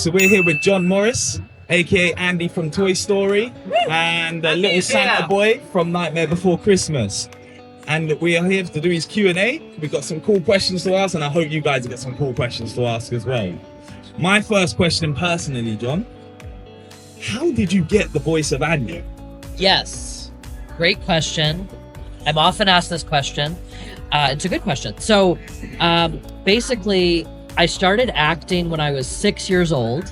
so we're here with John Morris, aka Andy from Toy Story, and little Santa boy from Nightmare Before Christmas. And we are here to do his Q&A. We've got some cool questions to ask, and I hope you guys get some cool questions to ask as well. My first question personally, John, how did you get the voice of Andy? Yes, great question. I'm often asked this question. It's a good question. So basically, I started acting when I was 6 years old,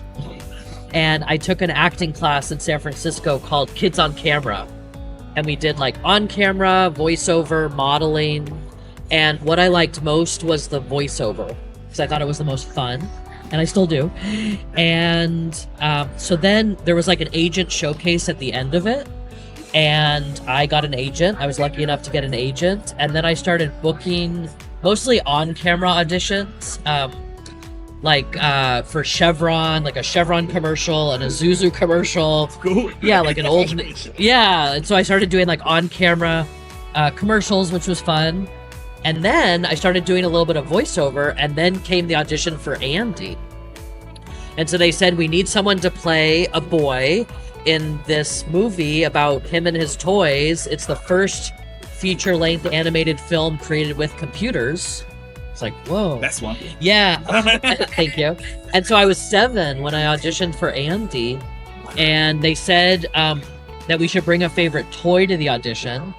and I took an acting class in San Francisco called Kids on Camera. And we did like on camera, voiceover, modeling. And what I liked most was the voiceover because I thought it was the most fun, and I still do. And so then there was like an agent showcase at the end of it. And I got an agent. I was lucky enough to get an agent. And then I started booking mostly on-camera auditions, for Chevron, like a Chevron commercial and a Zuzu commercial. Cool. Yeah, like an old... Yeah, and so I started doing like on-camera commercials, which was fun. And then I started doing a little bit of voiceover, and then came the audition for Andy. And so they said, we need someone to play a boy in this movie about him and his toys. It's the first feature-length animated film created with computers. It's like, whoa. That's one. Yeah. Thank you. And so I was 7 when I auditioned for Andy, and they said that we should bring a favorite toy to the audition.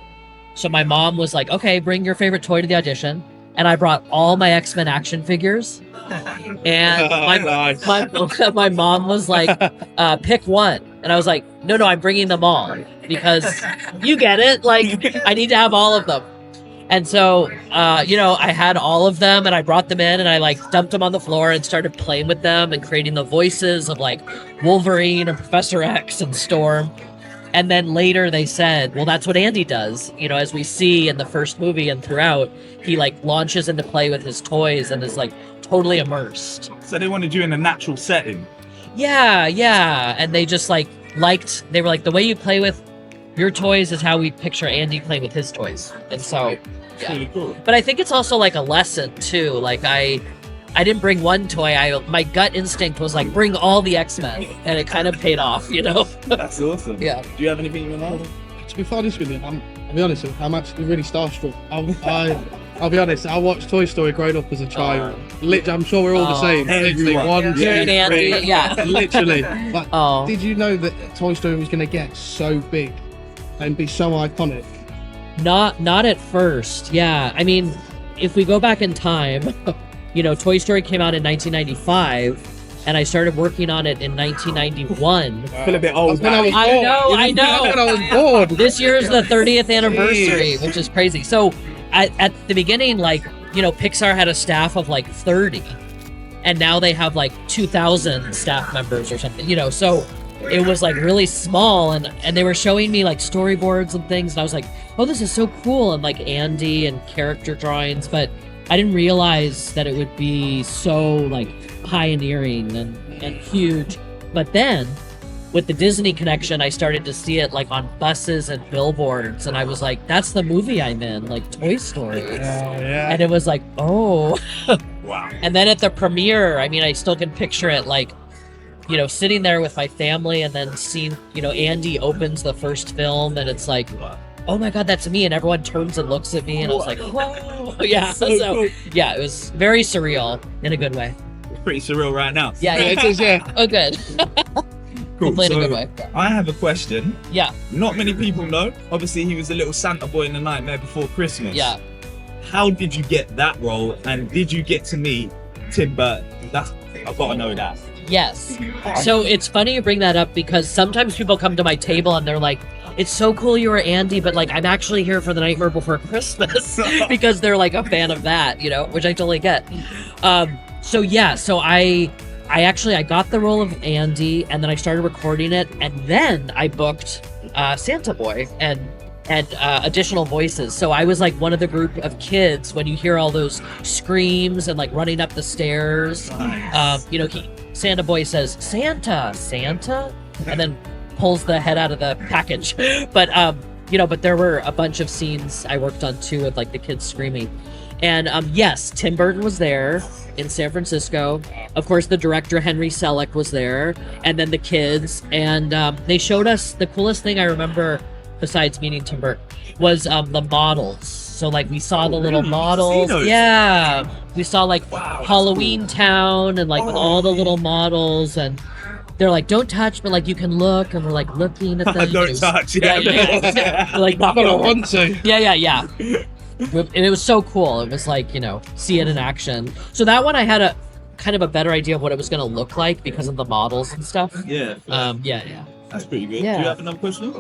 So my mom was like, okay, bring your favorite toy to the audition. And I brought all my X-Men action figures. And my mom was like, pick one. And I was like, no, I'm bringing them all because you get it. Like, I need to have all of them. And so, I had all of them, and I brought them in, and I like dumped them on the floor and started playing with them and creating the voices of like Wolverine and Professor X and Storm. And then later they said, well, that's what Andy does. As we see in the first movie and throughout, he like launches into play with his toys and is like totally immersed. So they wanted you in a natural setting. Yeah. And they just they were like, the way you play with your toys is how we picture Andy playing with his toys. And so, yeah. Really cool. But I think it's also like a lesson too. Like I didn't bring one toy. My gut instinct was like, bring all the X-Men, and it kind of paid off, That's awesome. Yeah. Do you have anything you want to know? To be honest with you, I'll be honest, I'm actually really starstruck. I'll be honest, I watched Toy Story growing up as a child. Literally, I'm sure we're all the same. Literally, everyone. Andy, yeah. Literally. But Oh. did you know that Toy Story was going to get so big and be so iconic? Not at first. Yeah. I mean, if we go back in time, Toy Story came out in 1995, and I started working on it in 1991. I feel a bit old. When I was I born. know. When I was born. This year is the 30th anniversary, which is crazy. So at the beginning, Pixar had a staff of like 30, and now they have like 2,000 staff members or something, so it was like really small, and they were showing me like storyboards and things, and I was like, oh, this is so cool, and like Andy and character drawings, but I didn't realize that it would be so like pioneering and huge. But then with the Disney connection, I started to see it like on buses and billboards, and I was like, that's the movie I'm in, like Toy Story. Yeah. And it was like, oh. Wow. And then at the premiere, I mean, I still can picture it like, sitting there with my family, and then seeing, Andy opens the first film, and it's like, oh my God, that's me. And everyone turns and looks at me, and I was like, whoa. Yeah. So cool. Yeah, it was very surreal in a good way. It's pretty surreal right now. Yeah. It is, yeah. Oh, good. Cool. Hopefully in a So, good way. I have a question. Yeah. Not many people know. Obviously, he was a little Santa boy in The Nightmare Before Christmas. Yeah. How did you get that role, and did you get to meet Tim Burton? I've got to know that. Yes. So it's funny you bring that up, because sometimes people come to my table and they're like, it's so cool you were Andy, but like I'm actually here for The Nightmare Before Christmas because they're like a fan of that, which I totally get. So I got the role of Andy, and then I started recording it, and then I booked Santa Boy and additional voices. So I was like one of the group of kids when you hear all those screams and like running up the stairs. Nice. Santa Boy says, Santa, and then pulls the head out of the package. But there were a bunch of scenes I worked on too with like the kids screaming. And yes, Tim Burton was there in San Francisco. Of course, the director Henry Selick was there, and then the kids. And they showed us the coolest thing I remember, besides meeting Tim Burton, was the models. So like we saw the little models. Yeah, we saw like Halloween Town and like all the little models, and they're like, don't touch, but like you can look, and we're like looking at them. Don't touch. Yeah. Like I don't want to. Yeah. And it was so cool. It was like, see it in action. So that one I had a kind of a better idea of what it was going to look like because of the models and stuff. Yeah. Yeah. That's pretty good. Yeah. Do you have another question?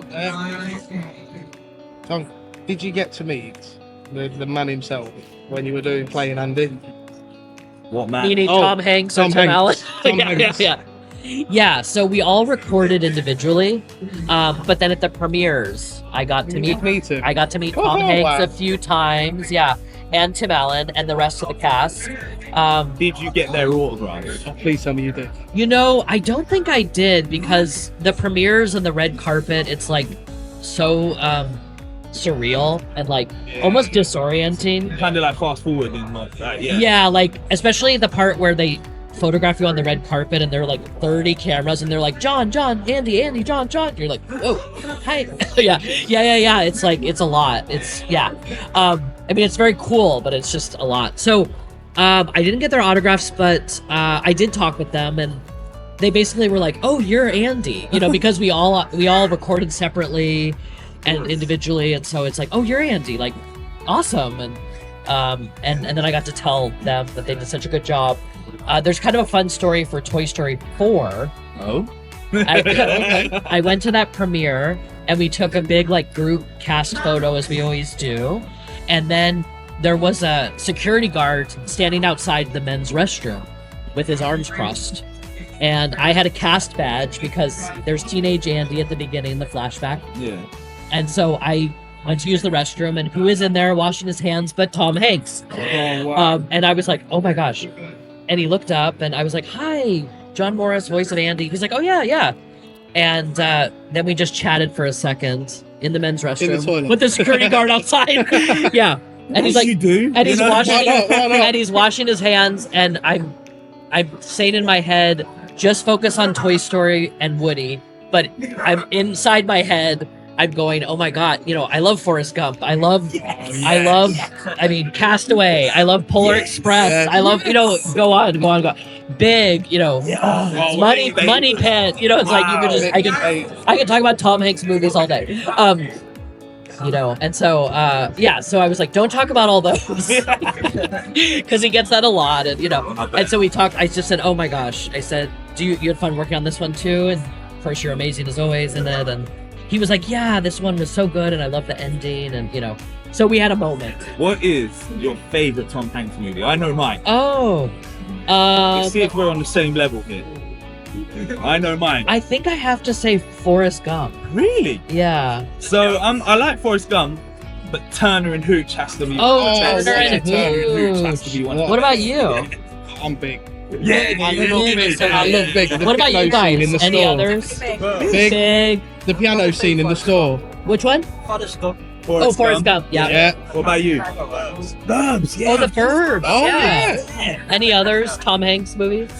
Tom, did you get to meet the man himself when you were playing Andy? What man? Meaning Oh, Tom Hanks or Tom Tim Hanks. Allen? Tom Hanks. Yeah, so we all recorded individually, but then at the premieres, I got to meet Me too. I got to meet Tom Oh, Hanks wow. a few times, yeah, and Tim Allen and the rest of the cast. Did you get their autographs? Oh, please tell me you did. I don't think I did because the premieres and the red carpet, it's like so surreal and like almost disorienting. Kind of like fast forward and like that. Yeah. Yeah, like especially the part where they photograph you on the red carpet and there are like 30 cameras and they're like John, Andy, John. You're like, oh, hi. yeah. It's like it's a lot. It's I mean it's very cool, but it's just a lot. So I didn't get their autographs, but I did talk with them, and they basically were like, oh, you're Andy, because we all recorded separately and individually, and so it's like, oh, you're Andy, like awesome. And then I got to tell them that they did such a good job. There's kind of a fun story for Toy Story 4. Oh. I went to that premiere and we took a big like group cast photo as we always do. And then there was a security guard standing outside the men's restroom with his arms crossed. And I had a cast badge because there's teenage Andy at the beginning, the flashback. Yeah. And so I went to use the restroom, and who is in there washing his hands but Tom Hanks? Oh, wow. And I was like, oh my gosh. And he looked up, and I was like, hi, John Morris, voice of Andy. He's like, oh, yeah. And then we just chatted for a second in the men's restroom. In the toilet. With the security guard outside. Yeah. And he's like, you do? and he's washing, Why not? and he's washing his hands, and I'm saying in my head, just focus on Toy Story and Woody. But I'm inside my head, I'm going, oh my God, I love Forrest Gump. I mean, Castaway. I love Polar Express. I love, go on. Big, Money Pit. It's like you could just, I could talk about Tom Hanks movies all day. And so, so I was like, don't talk about all those because he gets that a lot. And so we talked, I just said, oh my gosh, I said, you had fun working on this one too? And of course, you're amazing as always in it. And he was like, yeah, this one was so good, and I love the ending, and so we had a moment. What is your favorite Tom Hanks movie? I know mine. Oh, Let's see if we're on the same level here. I know mine. I think I have to say Forrest Gump. Really? Yeah. So I like Forrest Gump, but Turner and Hooch has to be. Turner and Hooch has to be one. What about you? I'm big. Yeah, I love big. The What about you piano scene guys? in the Any store. others? Big. The piano scene in the store. Which one? Forrest Forrest Gump. Yeah. Yeah. What about you? Burbs. Yeah. Oh, the Burbs. Oh, yeah. Any others Tom Hanks movies?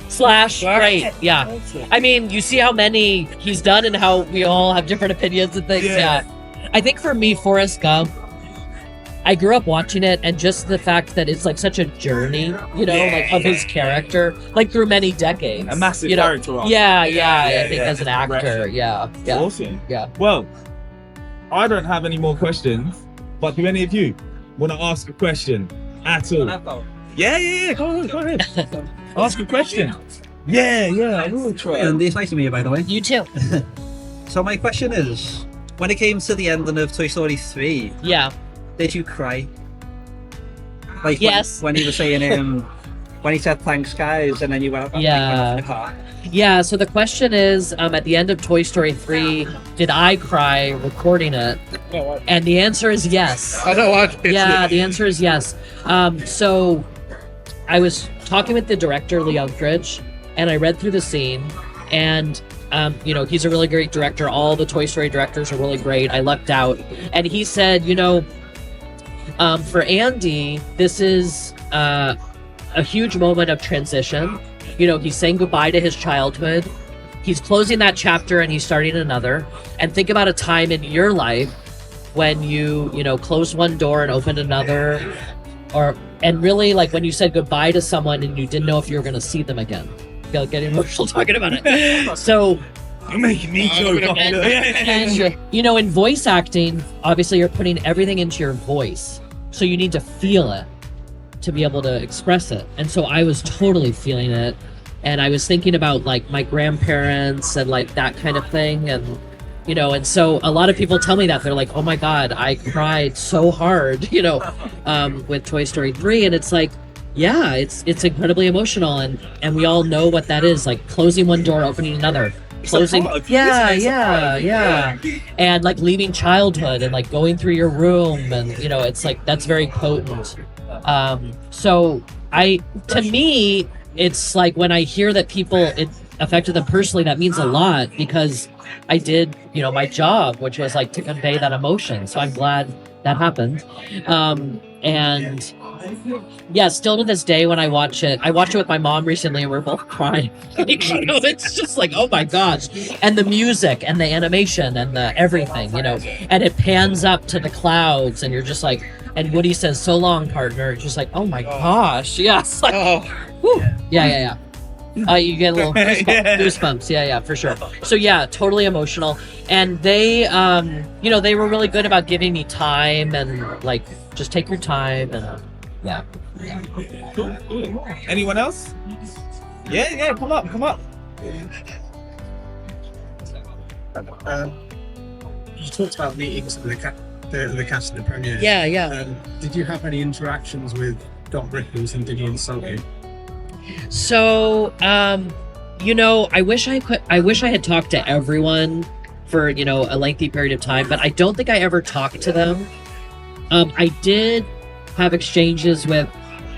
Slash. Great. Yeah. I mean, you see how many he's done and how we all have different opinions and things. Yeah. I think for me, Forrest Gump, I grew up watching it, and just the fact that it's like such a journey, like of his character, like through many decades. A massive character arc. Yeah, I think as an actor, yeah. Awesome. Yeah. Well, I don't have any more questions, but do any of you want to ask a question at all? Yeah. Go ahead. Ask a question. Yeah. I will try. And it's nice to meet you, by the way. You too. So my question is, when it came to the ending of Toy Story 3, Yeah. did you cry? Like Yes. when he was saying when he said thanks guys, and then you went, Yeah. went off the car. Yeah, so the question is, at the end of Toy Story 3, did I cry recording it? And the answer is yes. I know. Yeah, the answer is yes. So I was talking with the director, Lee Unkridge, and I read through the scene, and he's a really great director. All the Toy Story directors are really great. I lucked out. And he said, For Andy, this is a huge moment of transition. You know, he's saying goodbye to his childhood. He's closing that chapter and he's starting another. And think about a time in your life when you know, closed one door and opened another, and really like when you said goodbye to someone and you didn't know if you were going to see them again. I feel like getting emotional talking about it. So You're making me joke. and, you know, in voice acting, obviously you're putting everything into your voice. So you need to feel it to be able to express it. And so I was totally feeling it. And I was thinking about like my grandparents and like that kind of thing. And, you know, and so a lot of people tell me that they're like, oh my God, I cried so hard, you know, with Toy Story 3. And it's like, yeah, it's incredibly emotional. And we all know what that is, like closing one door, opening another. Closing, yeah, and like leaving childhood and like going through your room, and you know, it's like that's very potent. So to me, it's like when I hear that people it affected them personally, that means a lot because I did, you know, my job, which was like to convey that emotion. So I'm glad that happened. And yeah, still to this day when I watch it with my mom recently and we're both crying. You know, it's just like, oh my gosh. And the music and the animation and the everything, you know, and it pans up to the clouds and you're just like, and Woody says, so long, partner. It's just like, oh my gosh. Yeah. It's like, whew. Yeah. You get a little goosebumps. Yeah, for sure. So yeah, totally emotional. And they, you know, they were really good about giving me time and like, just take your time and yeah. Cool. Anyone else? Yeah, come up. You talked about meetings with the cast at the premiere. Yeah. Did you have any interactions with Don Rickles and did he insult you? So, you know, I wish I had talked to everyone for, you know, a lengthy period of time, but I don't think I ever talked to them. I did have exchanges with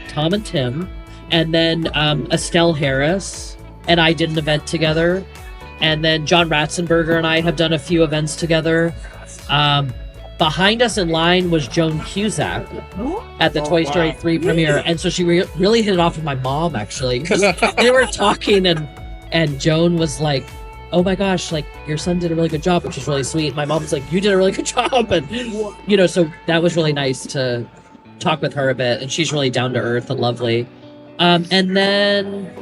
Tom and Tim, and then Estelle Harris and I did an event together, and then John Ratzenberger and I have done a few events together. Behind us in line was Joan Cusack at the Toy Story 3 premiere, and so she really hit it off with my mom, actually. They were talking, and Joan was like, oh my gosh, like, your son did a really good job, which is really sweet. My mom was like, you did a really good job, and, you know, so that was really nice to talk with her a bit, and she's really down to earth and lovely. And then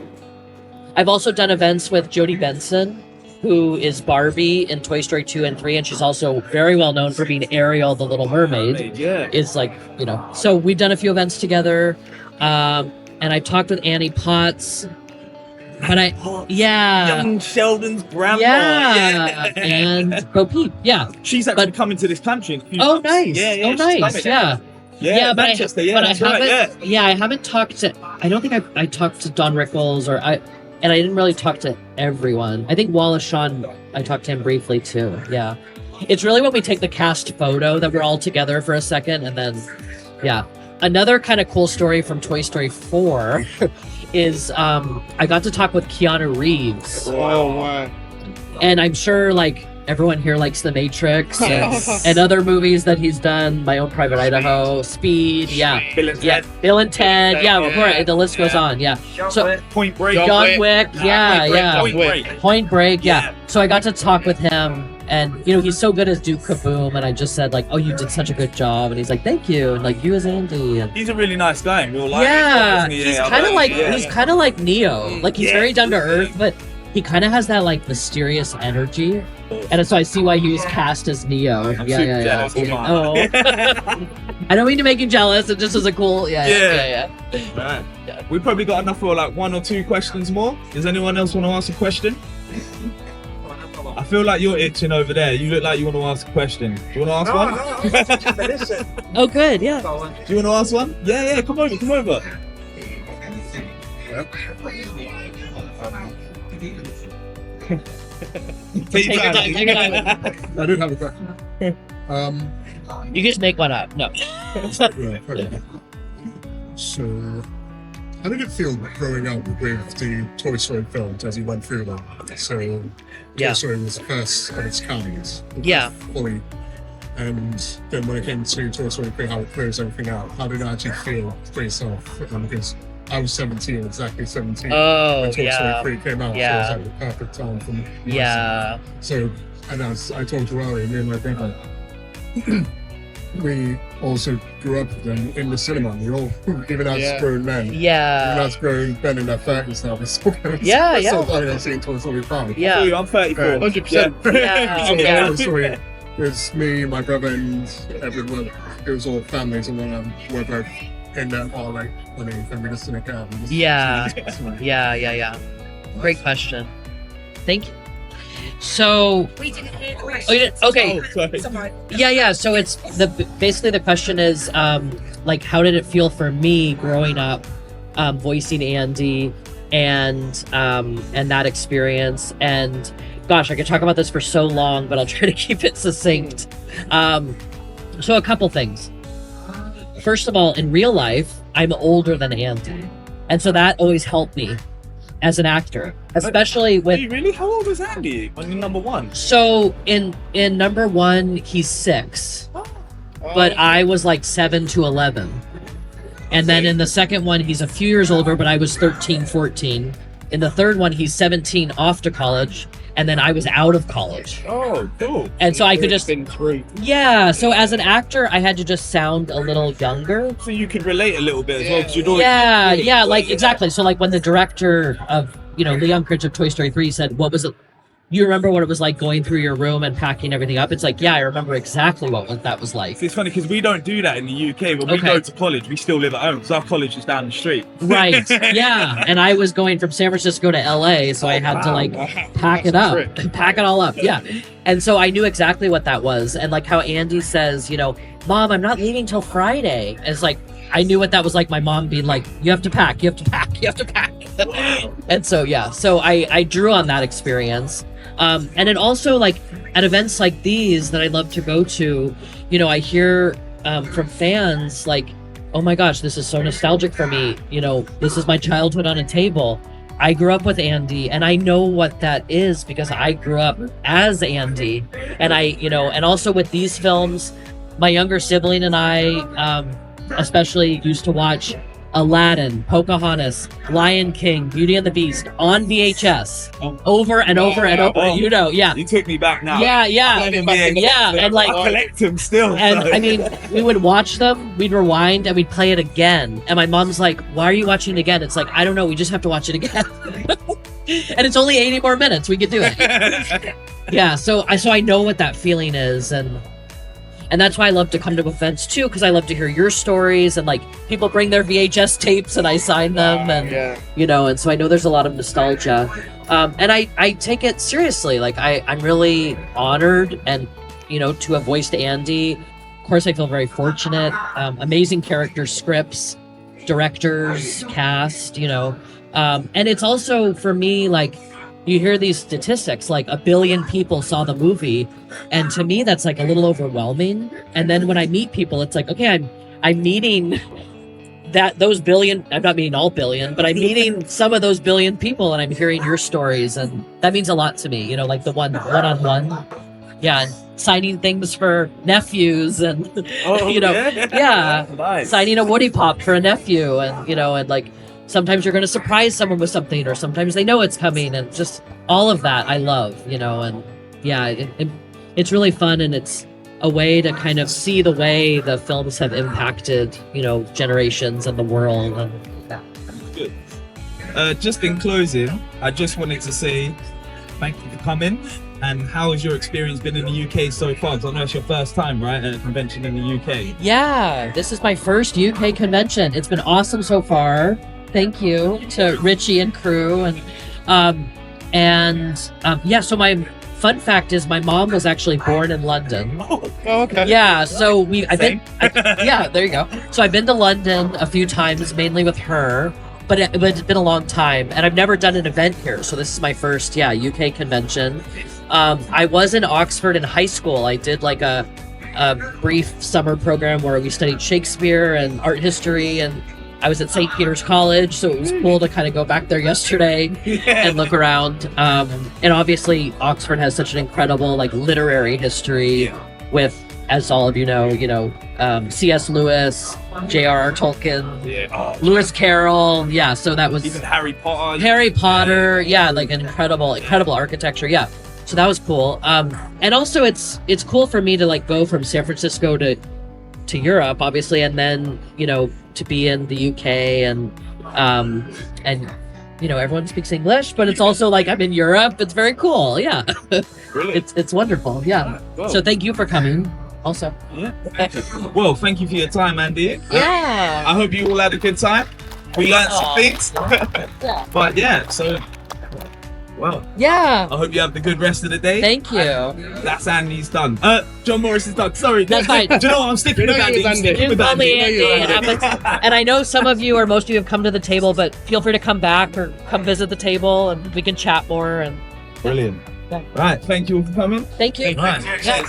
I've also done events with Jodie Benson, who is Barbie in Toy Story 2 and 3, and she's also very well known for being Ariel, the Little Mermaid. Yeah. Is like, you know, so we've done a few events together, and I talked with Annie Potts, but Young Sheldon's grandma. Yeah. And Bo Peep, yeah. She's actually coming to this country in a few Oh, months. nice. Yeah, Oh, nice, yeah. Yeah, but Manchester, but that's I right, haven't, I haven't talked to, I don't think I talked to Don Rickles, and I didn't really talk to everyone. I think Wallace Shawn, I talked to him briefly too. Yeah. It's really when we take the cast photo that we're all together for a second, and then, yeah. Another kind of cool story from Toy Story 4 is I got to talk with Keanu Reeves. Oh, wow. And I'm sure, like, everyone here likes The Matrix and other movies that he's done. My Own Private Idaho, Speed, Bill and Ted, the list goes on, So Point Break. John Wick, Point Break, Yeah. So I got to talk with him, and you know, he's so good as Duke Kaboom, and I just said like, oh, you did such a good job, and he's like, thank you, and like, you as Andy, and He's a really nice guy in real life. Isn't he? he's Yeah, kind of like yeah. he's kind of like Neo, like he's Yeah. very down to earth, but he kind of has that like mysterious energy, and so I see why he was cast as Neo. I'm super jealous. Hold on. Oh, I don't mean to make you jealous. It just was a cool, Right. We probably got enough for like one or two questions more. Does anyone else want to ask a question? I feel like you're itching over there. You look like you want to ask a question. Do you want to ask one? Oh, good, yeah. Do you want to ask one? Yeah. Come over. Take your time. I do have a question. You just make one up. No. Right, okay. So, how did it feel growing up with the Toy Story films as you went through them? So, Toy Story was the first of its kind. Yeah. Fully And then when it came to Toy Story 3, how it closed everything out, how did it actually feel for yourself? Because I was 17, exactly 17, Oh, when Toy yeah. Story 3 came out, Yeah. so it was like the perfect time for me. Yeah. So, and as I told you earlier, me and my brother, we also grew up with them in the cinema. We all, even as grown men, even Yeah. as grown men in their 30s now, we still go Yeah, we're still yeah. planning on seeing Toy Story 5. Yeah. I'm 34. 100%. Yeah. So Yeah. Toy Story, it was me, my brother, and everyone. It was all families, and then we're both in that all like when we just in a cab. and just- Yeah. Yeah. Great question. Thank you. So, We didn't hear the oh, question. you did- okay. Oh, sorry. It's all right. Yeah. So it's basically the question is, like, how did it feel for me growing up, voicing Andy and that experience? And gosh, I could talk about this for so long, but I'll try to keep it succinct. So a couple things. First of all, in real life, I'm older than Andy, and so that always helped me as an actor, especially Are with. you really? How old was Andy on number one? So in number one, he's 6, but I was like 7 to 11. And then in the second one, he's a few years older, but I was 13, 14. In the third one, he's 17, off to college, and then I was out of college. Oh, cool. And so I could just, been 3. yeah. So as an actor, I had to just sound a little younger. So you could relate a little bit as well, because you'd always Yeah, like exactly. So like when the director of, Leon Critch of Toy Story 3 said, what was it? You remember what it was like going through your room and packing everything up? It's like, yeah, I remember exactly what that was like. See, it's funny because we don't do that in the UK. When we Okay. go to college, we still live at home because our college is down the street. Right. Yeah. And I was going from San Francisco to LA, so I had to like pack it up, pack it all up. Yeah. And so I knew exactly what that was. And like how Andy says, Mom, I'm not leaving till Friday. And it's like, I knew what that was like. My mom being like, you have to pack, you have to pack, you have to pack. And so, yeah. So I drew on that experience. And then also like at events like these that I love to go to, I hear from fans like, oh my gosh, this is so nostalgic for me. This is my childhood on a table. I grew up with Andy, and I know what that is because I grew up as Andy. And and also with these films, my younger sibling and I especially used to watch Aladdin, Pocahontas, Lion King, Beauty and the Beast on VHS over and over and over. Yeah. You took me back now. Yeah. Yeah, And like, I collect them still. and so. I mean, we would watch them, we'd rewind, and we'd play it again. And my mom's like, why are you watching it again? It's like, I don't know, we just have to watch it again. And it's only 80 more minutes, we could do it. Yeah, so I know what that feeling is, and that's why I love to come to events too, because I love to hear your stories, and like people bring their VHS tapes and I sign them, and and so I know there's a lot of nostalgia. And I take it seriously. Like I'm really honored and to have voiced Andy. Of course, I feel very fortunate. Amazing characters, scripts, directors, cast, and it's also for me like you hear these statistics like 1 billion people saw the movie, and to me that's like a little overwhelming. And then when I meet people, it's like, okay, I'm meeting those billion. I'm not meeting all billion, but I'm meeting some of those billion people, and I'm hearing your stories, and that means a lot to me. Like the one-on-one, and signing things for nephews, and Nice. signing a Woody Pop for a nephew, and and like sometimes you're going to surprise someone with something, or sometimes they know it's coming, and just all of that I love, and it's really fun, and it's a way to kind of see the way the films have impacted, generations and the world. And Good. Just in closing, I just wanted to say thank you for coming. And how has your experience been in the UK so far? Because I know it's your first time, right, at a convention in the UK. yeah, this is my first UK convention. It's been awesome so far. Thank you to Richie and crew, so my fun fact is my mom was actually born in London. Oh, okay. Yeah, so there you go. So I've been to London a few times, mainly with her, but it's been a long time, and I've never done an event here, so this is my first UK convention. I was in Oxford in high school. I did like a brief summer program where we studied Shakespeare and art history, and I was at St. Peter's College, so it was cool to kind of go back there yesterday and look around. And obviously, Oxford has such an incredible like literary history with as all of you know, C.S. Lewis, J.R.R. Tolkien, Lewis Carroll. Yeah, so that was Even Harry Potter. Harry Potter. Yeah, like an incredible architecture. Yeah, so that was cool. And also it's cool for me to like go from San Francisco to Europe, obviously, and then to be in the UK and everyone speaks English, but it's also like I'm in Europe. It's very cool. Yeah. Brilliant. It's wonderful. Yeah. So thank you for coming also. Yeah. Well, thank you for your time, Andy. Yeah. I hope you all had a good time. We learned some things. Yeah. But yeah, so well, Yeah. I hope you have the good rest of the day. Thank you. That's Andy's done. John Morris is done. Sorry. That's fine. Do you know what? I'm sticking with Andy. I'm sticking with Call me Andy. Andy. And I know some of you or most of you have come to the table, but feel free to come back or come visit the table and we can chat more. And Brilliant. Yeah. Right. Thank you all for coming. thank you. Right. Yeah.